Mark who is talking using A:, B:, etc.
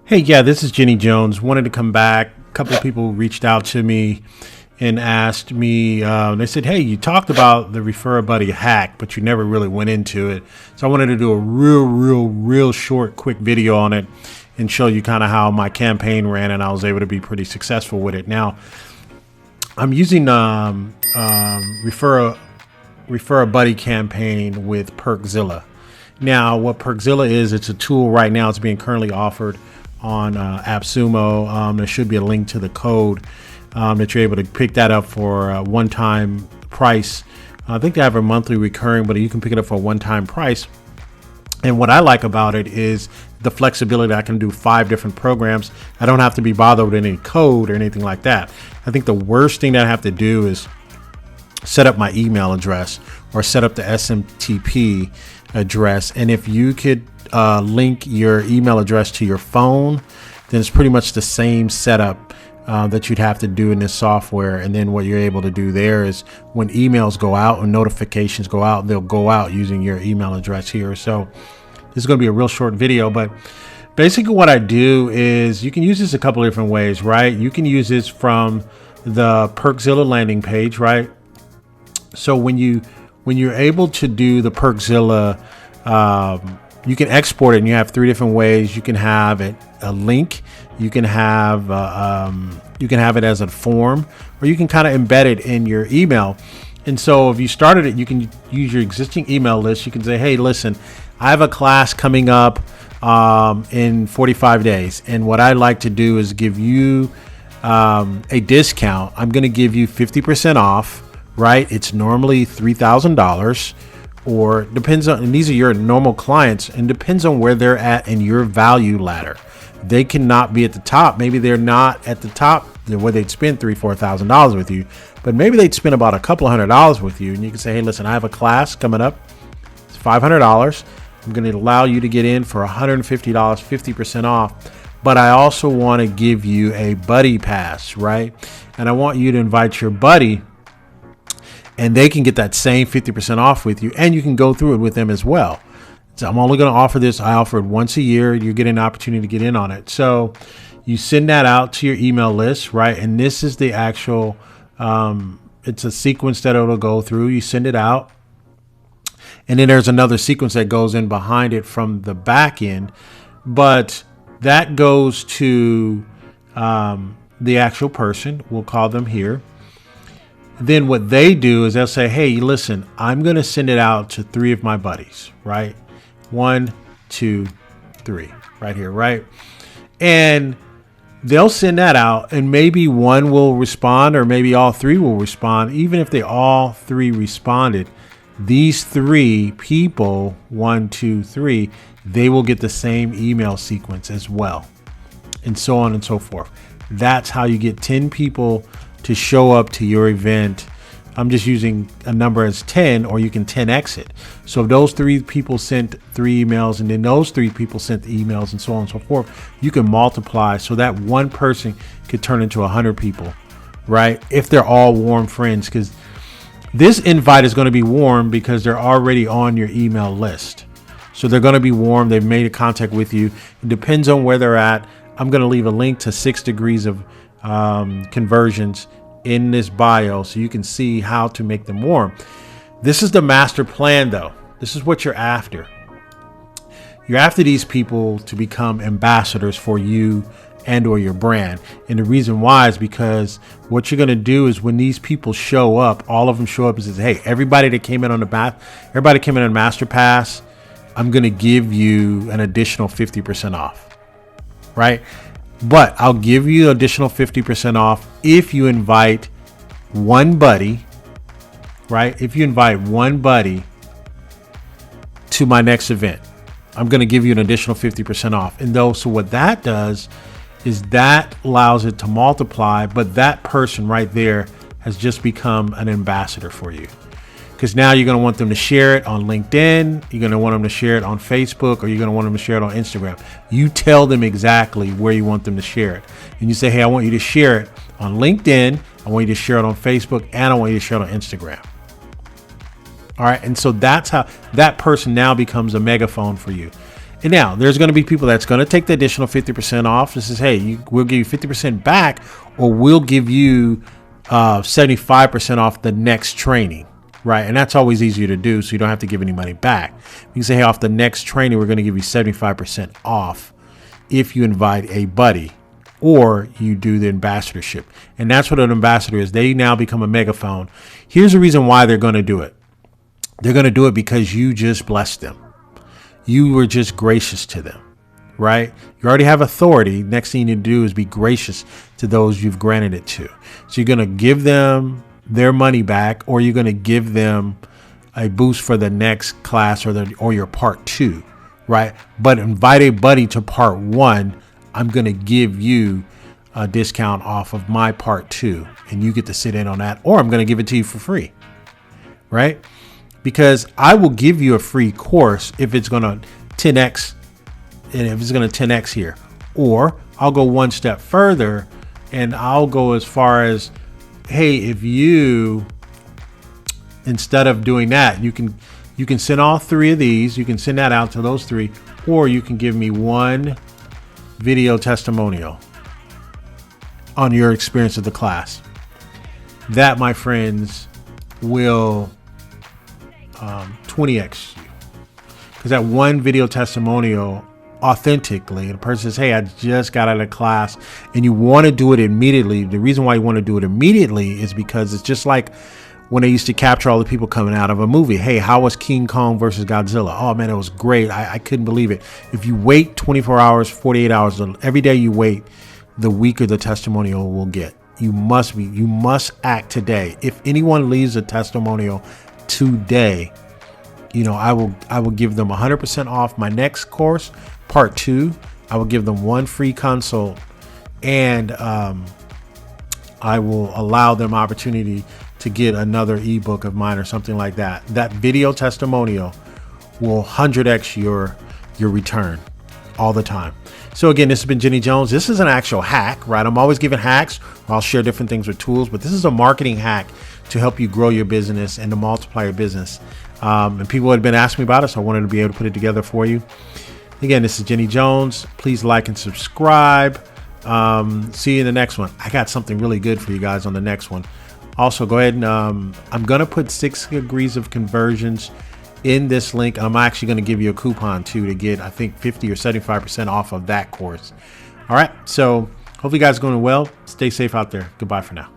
A: Hey, yeah, this is Jenny Jones. Wanted to come back. A couple of people reached out to me and asked me, they said, hey, you talked about the Refer a Buddy hack, but you never really went into it. So I wanted to do a real short, quick video on it and show you kind of how my campaign ran, and I was able to be pretty successful with it. Now, I'm using Refer a Buddy campaign with PerkZilla. Now, what PerkZilla is, it's a tool right now. It's being currently offered on appsumo. There should be a link to the code that you're able to pick that up for a one-time price. I think they have a monthly recurring, but you can pick it up for a one-time price. And what I like about it is the flexibility. I can do 5 different programs. I don't have to be bothered with any code or anything like that. I think the worst thing that I have to do is set up my email address or set up the SMTP address. And if you could link your email address to your phone, then it's pretty much the same setup that you'd have to do in this software. And then what you're able to do there is when emails go out or notifications go out, they'll go out using your email address here. So this is going to be a real short video, but basically what I do is you can use this a couple of different ways, right? You can use this from the PerkZilla landing page, right? So when you're able to do the PerkZilla, you can export it, and you have 3 different ways. You can have it a link, you can have it as a form, or you can kind of embed it in your email. And so if you started it, you can use your existing email list. You can say, hey, listen, I have a class coming up in 45 days, and what I'd like to do is give you a discount. I'm going to give you 50% off. Right? It's normally $3,000, or depends on, and these are your normal clients, and depends on where they're at in your value ladder. They cannot be at the top. Maybe they're not at the top where they'd spend $3,000-4,000 with you, but maybe they'd spend about a couple $100 with you. And you can say, hey, listen, I have a class coming up. It's $500. I'm going to allow you to get in for $150, 50% off. But I also want to give you a buddy pass, right? And I want you to invite your buddy, and they can get that same 50% off with you, and you can go through it with them as well. So I'm only going to offer this. I offer it once a year. You're getting an opportunity to get in on it. So you send that out to your email list, right? And this is the actual, it's a sequence that it'll go through. You send it out, and then there's another sequence that goes in behind it from the back end, but that goes to the actual person. We'll call them here. Then what they do is they'll say, hey, listen, I'm going to send it out to 3 of my buddies, right? 1, 2, 3, right here, right? And they'll send that out, and maybe 1 will respond, or maybe all 3 will respond. Even if they all 3 responded, these 3 people, 1, 2, 3, they will get the same email sequence as well, and so on and so forth. That's how you get 10 people to show up to your event. I'm just using a number as 10, or you can 10x it. So if those 3 people sent 3 emails, and then those 3 people sent the emails, and so on and so forth, you can multiply so that one person could turn into 100 people, right? If they're all warm friends, because this invite is going to be warm because they're already on your email list. So they're going to be warm. They've made a contact with you. It depends on where they're at. I'm going to leave a link to 6 degrees of conversions in this bio so you can see how to make them warm. This is the master plan, though. This is what you're after. You're after these people to become ambassadors for you and or your brand. And the reason why is because what you're going to do is when these people show up, all of them show up and says, hey, everybody that came in on everybody came in on Master Pass, I'm going to give you an additional 50% off, right? But I'll give you additional 50% off if you invite one buddy, right? If you invite one buddy to my next event, I'm going to give you an additional 50% off. And so what that does is that allows it to multiply, but that person right there has just become an ambassador for you. Because now you're going to want them to share it on LinkedIn. You're going to want them to share it on Facebook, or you're going to want them to share it on Instagram. You tell them exactly where you want them to share it. And you say, hey, I want you to share it on LinkedIn. I want you to share it on Facebook, and I want you to share it on Instagram. All right. And so that's how that person now becomes a megaphone for you. And now there's going to be people that's going to take the additional 50% off. This is, hey, we'll give you 50% back, or we'll give you 75% off the next training, right? And that's always easier to do, so you don't have to give any money back. You can say, hey, off the next training, we're going to give you 75% off if you invite a buddy or you do the ambassadorship. And that's what an ambassador is. They now become a megaphone. Here's the reason why they're going to do it. They're going to do it because you just blessed them. You were just gracious to them, right? You already have authority. Next thing you need to do is be gracious to those you've granted it to. So you're going to give them their money back, or you're going to give them a boost for the next class or your part 2, right? But invite a buddy to part 1. I'm going to give you a discount off of my part 2, and you get to sit in on that, or I'm going to give it to you for free, right? Because I will give you a free course if it's going to 10x, and if it's going to 10x here, or I'll go one step further and I'll go as far as, hey, if you, instead of doing that, you can send all 3 of these, you can send that out to those 3, or you can give me one video testimonial on your experience of the class. That, my friends, will 20x you, because that one video testimonial authentically, the person says, hey, I just got out of class, and you want to do it immediately. The reason why you want to do it immediately is because it's just like when they used to capture all the people coming out of a movie. Hey, how was King Kong versus Godzilla? Oh man, it was great. I couldn't believe it. If you wait 24 hours, 48 hours, every day you wait, the weaker the testimonial will get. You must act today. If anyone leaves a testimonial today, I will give them 100% off my next course, part 2. I will give them one free consult, and I will allow them opportunity to get another ebook of mine or something like that. That video testimonial will 100x your return all the time. So again, this has been Jenny Jones. This is an actual hack, right? I'm always giving hacks. I'll share different things with tools, but this is a marketing hack to help you grow your business and to multiply your business. And people had been asking me about it, so I wanted to be able to put it together for you. Again, this is Jenny Jones. Please like and subscribe. See you in the next one. I got something really good for you guys on the next one. Also, go ahead and I'm going to put 6 degrees of conversions in this link. I'm actually going to give you a coupon too to get, I think, 50 or 75% off of that course. All right. So hopefully you guys are going well. Stay safe out there. Goodbye for now.